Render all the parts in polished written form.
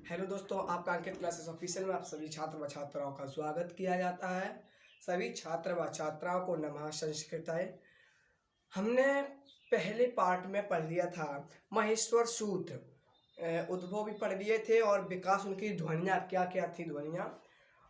Hello दोस्तों, आपका अंकित classes official में आप सभी छात्र व छात्राओं का स्वागत किया जाता है। सभी छात्र व छात्राओं को नमः संस्कृताय। हमने पहले पार्ट में पढ़ लिया था महेश्वर सूत्र, उद्भव भी पढ़ लिए थे और विकास, उनकी ध्वनियाँ क्या क्या थी ध्वनियाँ।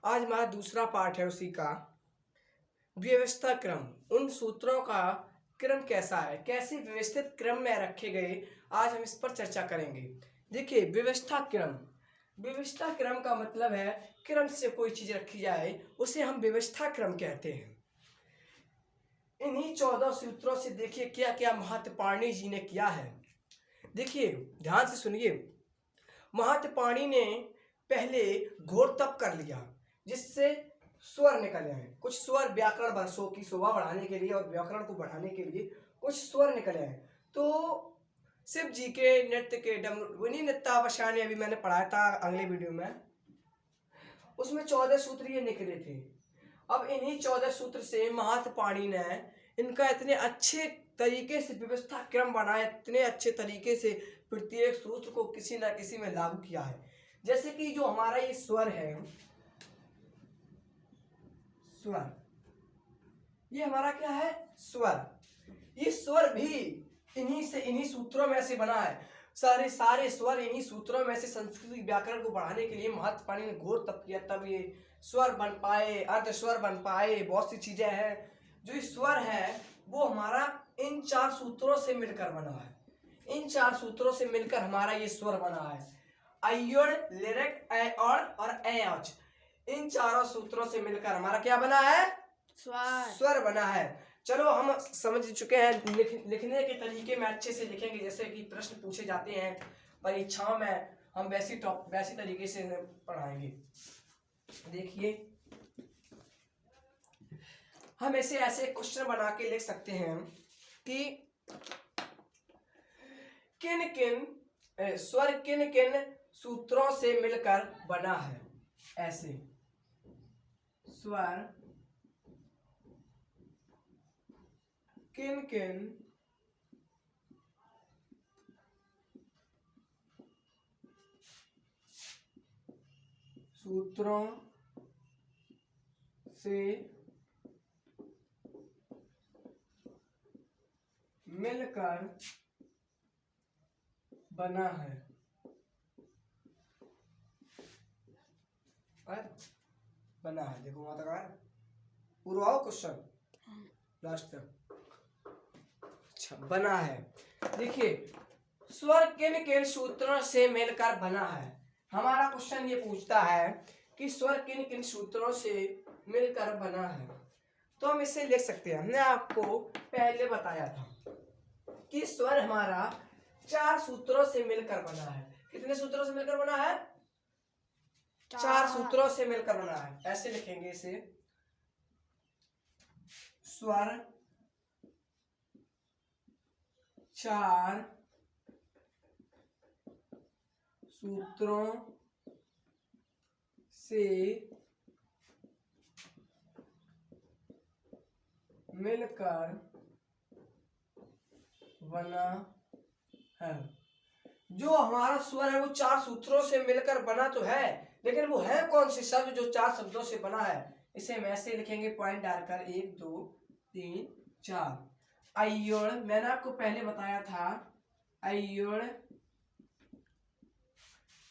आज हमारा दूसरा पार्ट है उसी का, व्यवस्था क्रम। उन सूत्रों का क्रम कैसा है, कैसे व्यवस्थित क्रम में रखे गए, आज हम इस पर चर्चा करेंगे। देखिए, व्यवस्था क्रम का मतलब है क्रम से कोई चीज रखी जाए, उसे हम व्यवस्था क्रम कहते हैं। इन्हीं 14 सूत्रों से देखिए क्या क्या महात्मा जी ने किया है। देखिए ध्यान से सुनिए। महात्मा ने पहले घोर तप कर लिया, जिससे स्वर निकले हैं। कुछ स्वर व्याकरण वर्षों की शोभा बढ़ाने के लिए और व्याकरण को बढ़ाने के लिए कुछ स्वर निकले हैं। तो शिव जी के नृत्य के डमरुनी नृत्यावसाने अभी मैंने पढ़ाया था अगले वीडियो में, उसमें 14 सूत्र ये निकले थे। अब इन्हीं 14 सूत्र से महात्मा ने इनका इतने अच्छे तरीके से व्यवस्था क्रम बनाया, इतने अच्छे तरीके से प्रत्येक सूत्र को किसी न किसी में लागू किया है। जैसे कि जो हमारा ये स्वर है, स्वर, ये हमारा क्या है, स्वर। ये स्वर भी इन्हीं सूत्रों में से बना है। सारे स्वर इन्हीं सूत्रों में से संस्कृत व्याकरण को बढ़ाने के लिए महात्मा ने घोर तप किया, तब ये स्वर बन पाए, अर्ध स्वर बन पाए। बहुत सी चीजें हैं। जो स्वर है वो हमारा इन 4 सूत्रों से मिलकर बना है। इन 4 सूत्रों से मिलकर हमारा ये स्वर बना है। अय्योड़, लिरिक, और अच, इन चारों सूत्रों से मिलकर हमारा क्या बना है, स्वर बना है। चलो हम समझ चुके हैं। लिखने के तरीके में अच्छे से लिखेंगे, जैसे कि प्रश्न पूछे जाते हैं परीक्षाओं में, हम वैसी तरीके से पढ़ाएंगे। देखिए, हम ऐसे क्वेश्चन बना के लिख सकते हैं कि स्वर किन किन सूत्रों से मिलकर बना है। ऐसे स्वर किन किन सूत्रों से मिलकर बना है। बना है, देखो वहां तक पूरा आओ क्वेश्चन लास्ट तक। अच्छा, बना है। देखिए, स्वर किन किन सूत्रों से मिलकर बना है। हमारा क्वेश्चन ये पूछता है कि स्वर किन किन सूत्रों से मिलकर बना है। तो हम इसे लिख सकते हैं। हमने आपको पहले बताया था कि स्वर हमारा 4 सूत्रों से मिलकर बना है। कितने सूत्रों से मिलकर बना है, 4 सूत्रों से मिलकर बना है। ऐसे लिखेंगे इसे, स्वर 4 सूत्रों से मिलकर बना है। जो हमारा स्वर है वो 4 सूत्रों से मिलकर बना तो है, लेकिन वो है कौन से शब्द जो 4 शब्दों से बना है। इसे हम ऐसे लिखेंगे, पॉइंट डालकर, 1 2 3 4। अय्योड़, मैंने आपको पहले बताया था, अय्योड़,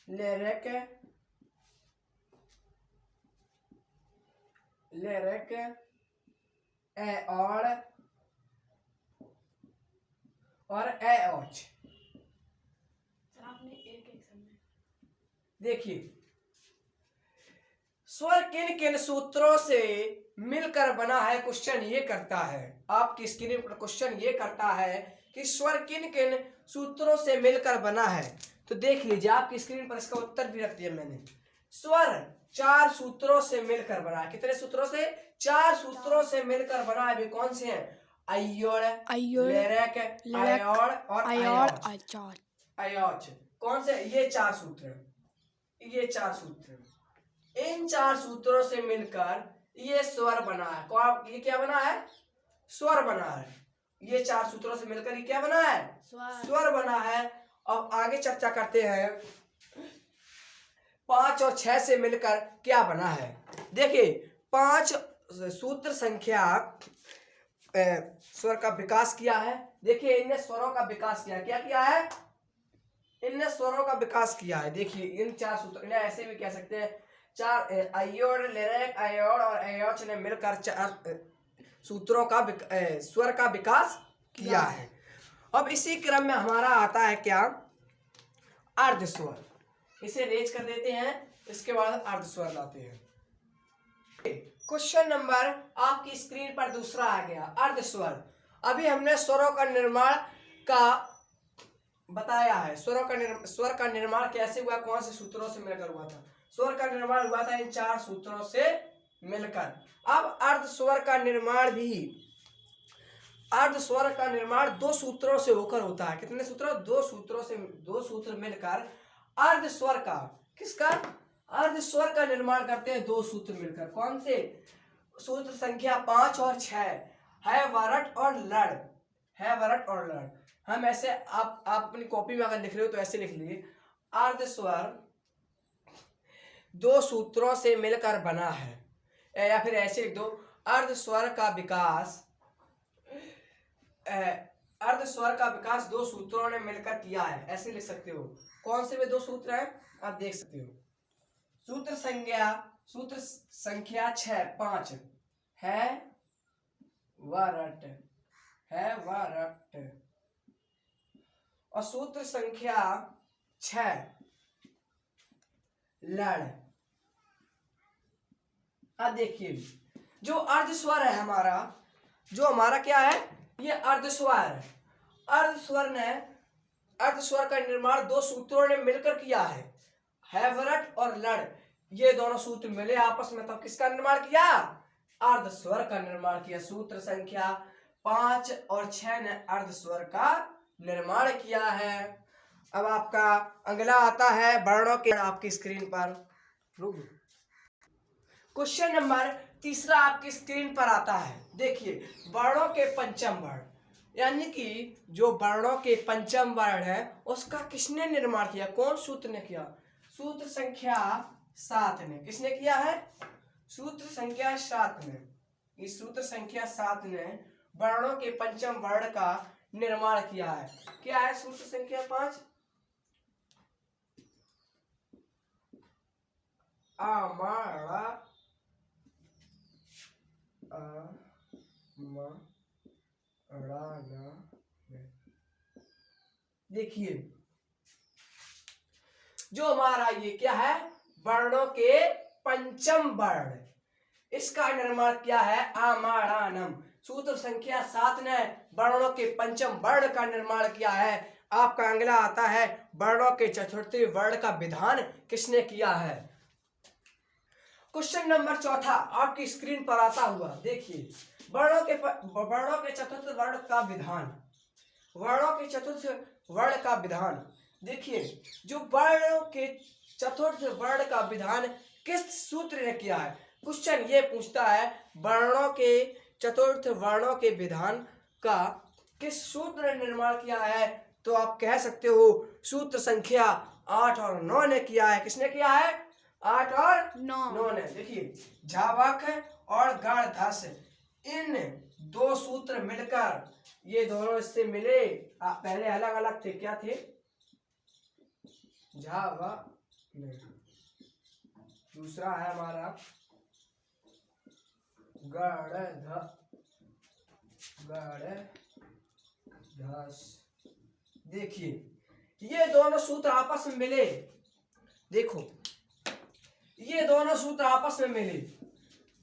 लिरिक, और औच। देखिए, स्वर किन किन सूत्रों से मिलकर बना है, क्वेश्चन ये करता है। आपकी स्क्रीन पर क्वेश्चन ये करता है कि स्वर किन किन सूत्रों से मिलकर बना है। तो देख लीजिए, आपकी स्क्रीन पर इसका उत्तर भी रख दिया मैंने। स्वर 4 सूत्रों से मिलकर बना है। कितने सूत्रों से, 4 सूत्रों से मिलकर बना है। वे कौन से हैं, अय्योड़, लिरिक, और अयौच। कौन से, ये 4 सूत्र, ये 4 सूत्र। इन 4 सूत्रों से मिलकर ये स्वर बना है। ये क्या बना है, स्वर बना है। ये 4 सूत्रों से मिलकर ये क्या बना है, स्वर बना है। अब आगे चर्चा करते हैं 5 और 6 से मिलकर क्या बना है। देखिए 5 सूत्र संख्या स्वर का विकास किया है। देखिए इनने स्वरों का विकास किया, क्या किया है, इनने स्वरों का विकास किया है। देखिए इन 4 सूत्र, इन्हें ऐसे भी कह सकते हैं 4 अयोड़, लिरिक, अयोड़ और अयोच ने मिलकर 4 सूत्रों का स्वर का विकास किया है। अब इसी क्रम में हमारा आता है क्या, अर्ध स्वर। इसे रेज कर देते हैं, इसके बाद अर्ध स्वर लाते हैं। क्वेश्चन नंबर आपकी स्क्रीन पर दूसरा आ गया, अर्ध स्वर। अभी हमने स्वरों का निर्माण का बताया है, स्वर का निर्माण कैसे हुआ, कौन से सूत्रों से मिलकर हुआ था। स्वर का निर्माण हुआ था इन 4 सूत्रों से मिलकर। अब अर्ध स्वर का निर्माण भी, अर्ध स्वर का निर्माण 2 सूत्रों से होकर होता है। कितने सूत्रों, 2 सूत्रों से, 2 सूत्र मिलकर अर्ध स्वर का, किसका, अर्ध स्वर का निर्माण करते हैं 2 सूत्र मिलकर। कौन से सूत्र संख्या 5 और 6 है वरट और लड़, है वरट और लड़। हम ऐसे आप अपनी कॉपी में अगर लिख रहे हो तो ऐसे लिख लीजिए, अर्ध स्वर 2 सूत्रों से मिलकर बना है, या फिर ऐसे लिख दो, अर्ध स्वर का विकास, अर्ध स्वर का विकास 2 सूत्रों ने मिलकर किया है, ऐसे लिख सकते हो। कौन से वे 2 सूत्र हैं आप देख सकते हो। सूत्र संख्या 5 है वरट, है वरट, और सूत्र संख्या 6 लड़। अब देखिए जो अर्ध स्वर है हमारा, जो हमारा क्या है, ये अर्ध स्वर। अर्ध स्वर ने, अर्ध स्वर का निर्माण 2 सूत्रों ने मिलकर किया है वरट और लड़। ये दोनों सूत्र मिले आपस में, तब किसका निर्माण किया, अर्ध स्वर का निर्माण किया। सूत्र संख्या 5 और 6 ने अर्ध स्वर का निर्माण किया है। अब आपका अगला आता है वर्णों के, आपकी स्क्रीन पर क्वेश्चन नंबर तीसरा आपकी स्क्रीन पर आता है। देखिए वर्णों के पंचम वर्ण, यानी कि जो वर्णों के पंचम वर्ण है उसका किसने निर्माण किया, कौन सूत्र ने किया, सूत्र संख्या 7 ने। किसने किया है, सूत्र संख्या 7 ने। इस सूत्र संख्या 7 ने वर्णों के पंचम वर्ण का निर्माण किया है। क्या है सूत्र संख्या 5, आमाड़ा, देखिए जो हमारा ये क्या है, वर्णों के पंचम वर्ण, इसका निर्माण किया है आमाड़ानम। सूत्र संख्या 7 ने वर्णों के पंचम वर्ण का निर्माण किया है। आपका अगला आता है वर्णों के चतुर्थी वर्ण का विधान किसने किया है। क्वेश्चन नंबर 4 आपकी स्क्रीन पर आता हुआ, देखिए वर्णों के चतुर्थ वर्ण का विधान, वर्णों के चतुर्थ वर्ण का विधान। देखिए जो वर्णों के चतुर्थ वर्ण का विधान किस सूत्र ने किया है। क्वेश्चन ये पूछता है वर्णों के चतुर्थ वर्णों के विधान का किस सूत्र ने निर्माण किया है, तो आप कह सकते हो सूत्र संख्या 8 और 9 ने किया है। किसने किया है, 8 और 9 ने। देखिए झावक और गणधस, इन 2 सूत्र मिलकर, ये दोनों इससे मिले, पहले अलग अलग थे, क्या थे, झावक, दूसरा है हमारा गणधस। देखिए ये दोनों सूत्र आपस में मिले, देखो ये दोनों सूत्र आपस में मिले,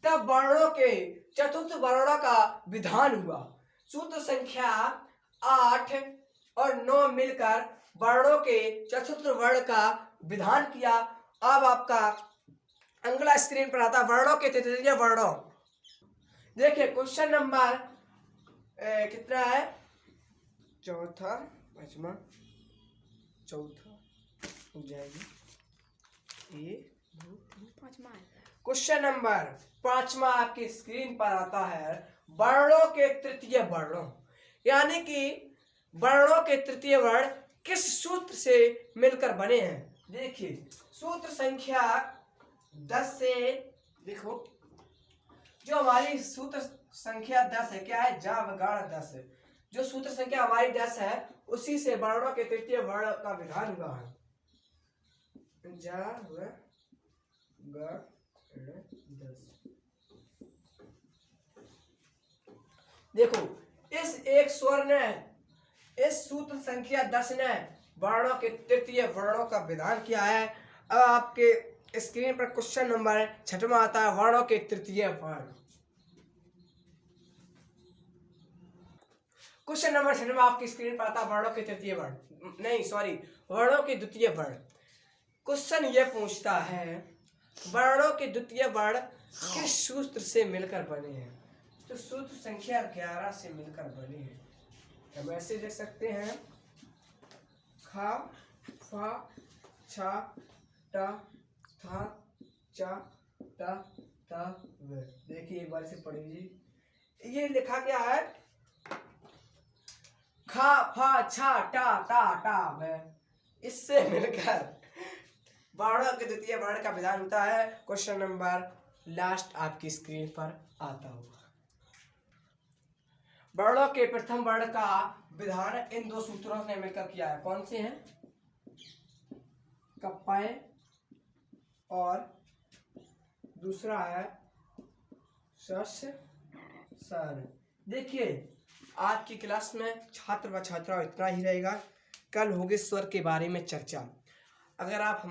तब वर्णों के चतुर्थ वर्णों का विधान हुआ। सूत्र संख्या 8 और 9 मिलकर वर्णों के चतुर्थ वर्ण का विधान किया। अब आपका अगला स्क्रीन पर आता वर्णों के तृतीय वर्णों। देखिए क्वेश्चन नंबर कितना है, चौथा, पांचवा, चौथा हो जाएगी, ये क्वेश्चन नंबर 5 आपकी स्क्रीन पर आता है वर्णों के तृतीय वर्णों, यानी कि वर्णों के तृतीय वर्ण किस सूत्र से मिलकर बने हैं। देखिए सूत्र संख्या 10 से देखो, जो हमारी सूत्र संख्या 10 है, क्या है, जा वगाड़ 10 है। जो सूत्र संख्या हमारी 10 है उसी से वर्णों के तृतीय वर्ण का विधान हुआ है। जा वगाड़ 10। देखो इस एक स्वर ने, इस सूत्र संख्या 10 ने वर्णों के तृतीय वर्णों का विधान किया है। अब आपके स्क्रीन पर क्वेश्चन नंबर 6 आता है, वर्णों के तृतीय वर्ण। क्वेश्चन नंबर 6 आपकी स्क्रीन पर आता है, वर्णों के तृतीय वर्ण, नहीं सॉरी, वर्णों के द्वितीय वर्ण। क्वेश्चन ये पूछता है वर्णों के द्वितीय वर्ण किस सूत्र से मिलकर बने हैं। तो सूत्र संख्या 11 से मिलकर बने हैं। हम ऐसे देख सकते हैं, खा, फा, छा, टा, था, चा, टा, ता, व। देखिए एक बार से पढ़ लीजिए। ये लिखा क्या है, खा, फा, छा, टा, ता, टा, व। इससे मिलकर वर्णों के द्वितीय वर्ण का विधान होता है। क्वेश्चन नंबर लास्ट आपकी स्क्रीन पर आता हुआ, वर्णों के प्रथम वर्ण का विधान इन दो सूत्रों ने मिलकर किया है। कौन से हैं, कप्पय और दूसरा है शस्य सर। देखिए आज की क्लास में छात्र व छात्राओं इतना ही रहेगा। कल होगी स्वर के बारे में चर्चा। अगर आप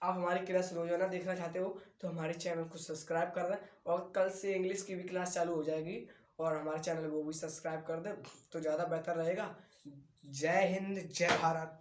हमारी क्लास रोजाना देखना चाहते हो तो हमारे चैनल को सब्सक्राइब कर दें, और कल से इंग्लिश की भी क्लास चालू हो जाएगी और हमारे चैनल को भी सब्सक्राइब कर दें तो ज़्यादा बेहतर रहेगा। जय हिंद, जय भारत।